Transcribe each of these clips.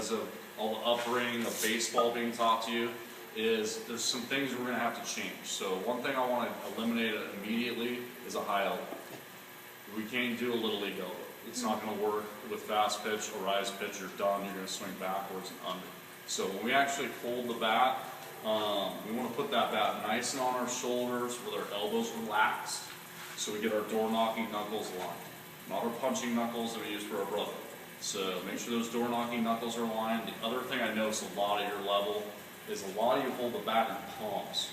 because of all the upbringing of baseball being taught to you, is there's some things we're going to have to change. So one thing I want to eliminate immediately is a high elbow. We can't do a little league elbow. It's not going to work with fast pitch or rise pitch. You're done. You're going to swing backwards and under. So when we actually hold the bat, we want to put that bat nice and on our shoulders with our elbows relaxed, so we get our door knocking knuckles aligned. Not our punching knuckles that we use for our brother. So make sure those door knocking knuckles are aligned. The other thing I notice a lot at your level is a lot of you hold the bat in palms.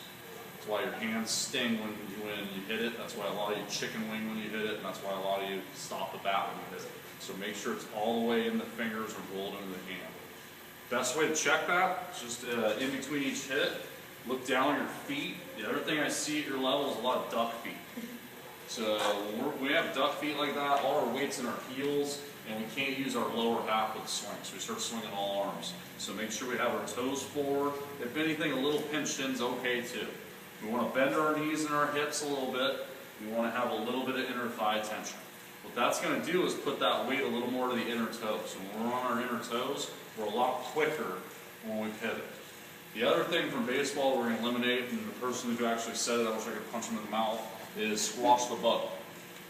That's why your hands sting when you hit it. That's why a lot of you chicken wing when you hit it. And that's why a lot of you stop the bat when you hit it. So make sure it's all the way in the fingers or rolled into the hand. Best way to check that is just in between each hit, look down on your feet. The other thing I see at your level is a lot of duck feet. So when we have duck feet like that, all our weight's in our heels, and we can't use our lower half with the swing. So we start swinging all arms. So make sure we have our toes forward. If anything, a little pinched in's okay too. We want to bend our knees and our hips a little bit. We want to have a little bit of inner thigh tension. What that's going to do is put that weight a little more to the inner toes. So when we're on our inner toes, we're a lot quicker when we pivot. The other thing from baseball we're going to eliminate, and the person who actually said it, I wish I could punch him in the mouth, is squash the bug.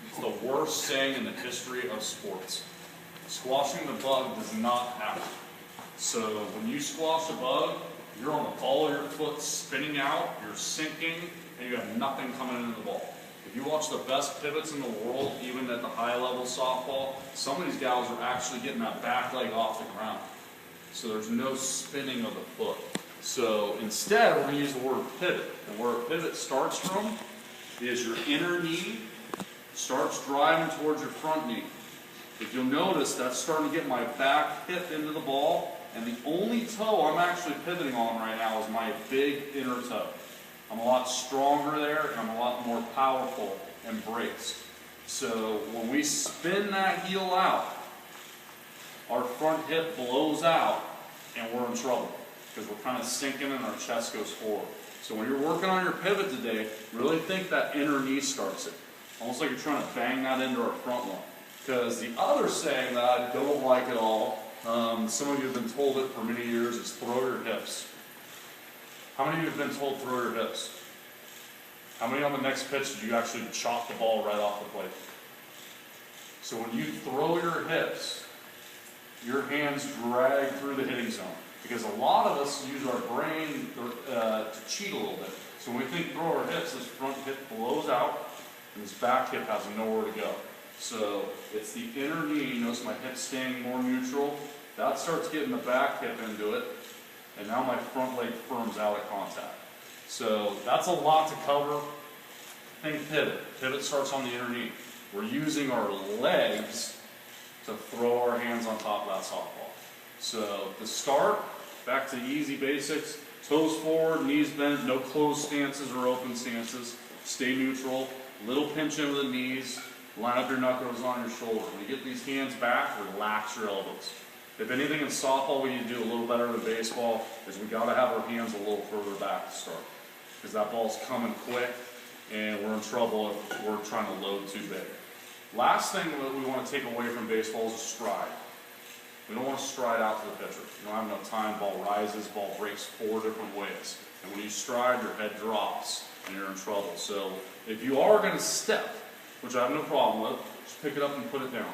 It's the worst saying in the history of sports. Squashing the bug does not happen. So when you squash a bug, you're on the ball of your foot spinning out, you're sinking, and you have nothing coming into the ball. If you watch the best pivots in the world, even at the high level softball, some of these gals are actually getting that back leg off the ground. So there's no spinning of the foot. So instead, we're going to use the word pivot. And where a pivot starts from is your inner knee starts driving towards your front knee. If you'll notice, that's starting to get my back hip into the ball, and the only toe I'm actually pivoting on right now is my big inner toe. I'm a lot stronger there, and I'm a lot more powerful and braced. So when we spin that heel out, our front hip blows out, and we're in trouble because we're kind of sinking and our chest goes forward. So when you're working on your pivot today, really think that inner knee starts it. Almost like you're trying to bang that into our front one. Because the other saying that I don't like at all, some of you have been told it for many years, is throw your hips. How many of you have been told throw your hips? How many on the next pitch did you actually chop the ball right off the plate? So when you throw your hips, your hands drag through the hitting zone. Because a lot of us use our brain to cheat a little bit. So when we think throw our hips, this front hip blows out, and this back hip has nowhere to go. So it's the inner knee, notice my hip staying more neutral. That starts getting the back hip into it, and now my front leg firms out at contact. So that's a lot to cover. Think pivot. Pivot starts on the inner knee. We're using our legs to throw our hands on top of that softball. So to start, back to easy basics, toes forward, knees bent, no closed stances or open stances. Stay neutral, little pinch in with the knees, line up your knuckles on your shoulder. When you get these hands back, relax your elbows. If anything in softball we need to do a little better than baseball is we got to have our hands a little further back to start. Because that ball's coming quick and we're in trouble if we're trying to load too big. Last thing that we want to take away from baseball is a stride. We don't want to stride out to the pitcher. You don't have enough time, ball rises, ball breaks 4 different ways. And when you stride, your head drops and you're in trouble. So if you are going to step, which I have no problem with, just pick it up and put it down.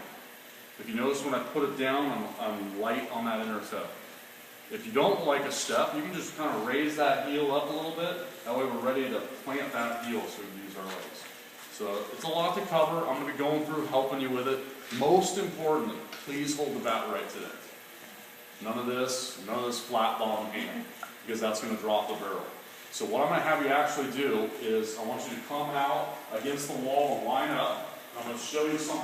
If you notice when I put it down, I'm light on that inner toe. If you don't like a step, you can just kind of raise that heel up a little bit. That way we're ready to plant that heel so we can use our legs. So it's a lot to cover. I'm going to be going through helping you with it. Most importantly, please hold the bat right today. None of this flat bottom hand, because that's going to drop the barrel. So what I'm going to have you actually do is I want you to come out against the wall and line up. I'm going to show you something.